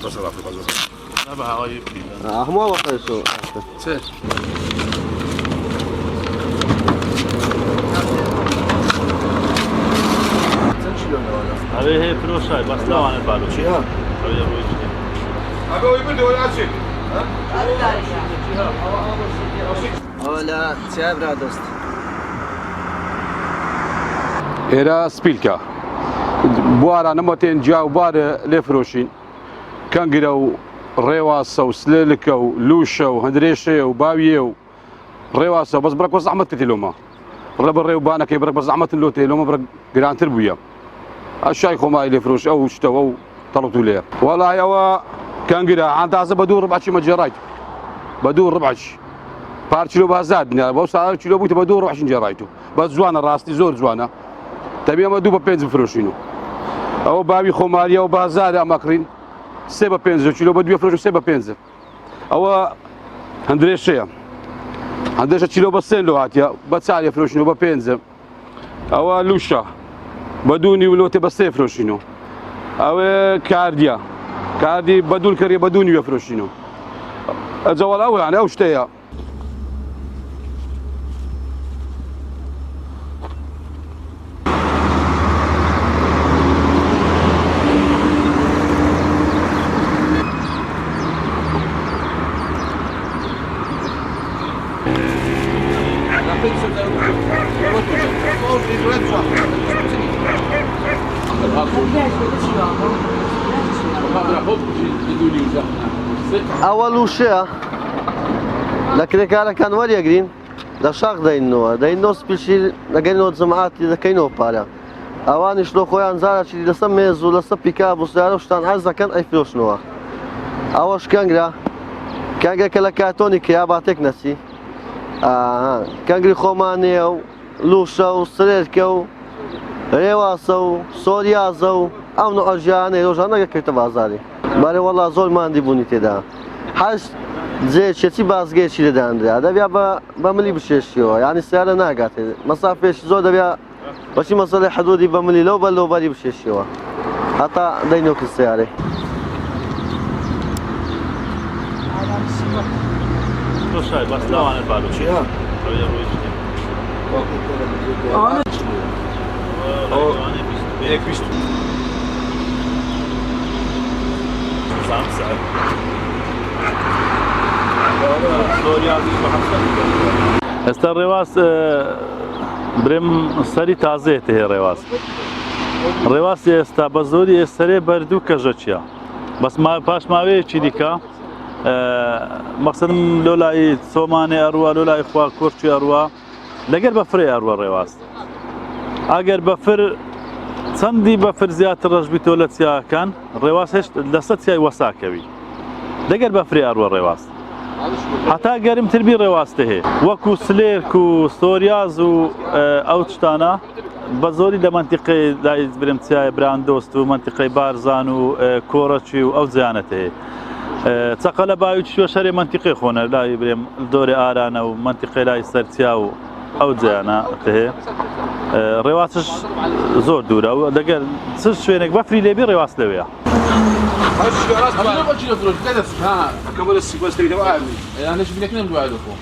تصل في الغزة أنا بهاي مو وقت شو سير هذه هي فلوس هاي بس لا عن البالو شيء ها أبوي بده ولا شيء ولا تشابرا دوست إيرا سبيلكا بوارا نموتين جاو بار لفروشين كان قراو ريواسا وسليلكا ولوشا وهندريشا وباوية ريواسا بس برك بس زحمة تتلوما رب الريو بانا كي برك بس زحمة اللو تلوما برك قران تربويا الشايخ ما يلفروش أو شتو أو طلبتوا ليه والله يا كان قرا عن تعزب بدور ربع شي مجرايت بدور ربع شي بارشلو بازادني بوصل على كيلو بوت بدور ربع شي جرايتو بس زوانا راستي زور زوانا تبي ما دوبا بينز فروشينو او بابي خوماليا وبازار اماكرين سيبا بينز كيلو بدو يفروشو سيبا بينز او هندريشيا هندريشا كيلو بسين لو هاتيا بتسال يفروشينو ببينز او لوشا بدوني ولوتي بس يفروشينو او كاردي بدون كري بدوني يفروشينو الزوال اول يعني او شتيا أول شيء لكن كان وريا جرين ده شاق ده سبيشي لقينو جماعات إذا كينو بارا أواني شلو خويا نزارة شي لسه ميزو لسه بيكاب وسيارة وشتان عزة كان أي فلوس نوا أوش كان كلا كاتوني كيا بعطيك نسي كان جري خوماني لوشا وسريركا ريواسا سوريازا أو نوع جاني روجانا كيت بازاري باري والله زول ما عندي بوني تدا حاج زي شتي بازجي شي داندرا ده بيا بملي بشيشيو يعني السيارة ناقات مسافة زود بيا بس مسألة حدودي بملي لو بالي بشيشيو حتى دينوك السيارة فلوس هاي بس لا عن البالو شيء ها هيك بيشتو سامسة استا الرواس بريم سري تازه هي الرواس الرواس استا بزوري سري بردو كجوتشيا بس ما باش ما وي تشيديكا مقصد لولا سوماني اروا لولا اخوا كورتشي اروا لقر بفري اروا الرواس اگر بفر صندي بفر زيات الرجبي تولتيا كان الرواس هش لستيا وساكوي لقر بفري اروا الرواس حتى قريم تربي رواسته وكو سليركو ستوريازو اوتشتانا بزوري لمنطقه لايز برمتيا براندوست ومنطقه بارزان وكورتشي او زيانته تقل بايو شو شري منطقه خونا لا يبرم دوري ارانا ومنطقه لاي سرتيا او زيانته رواسش زور دوره دقل سش شوينك بفري لي بي رواس لويا هاش راس ما بقولش له كده ها كمل السيكونس تريد واعمل يعني ايش بدك نعمل بعدكم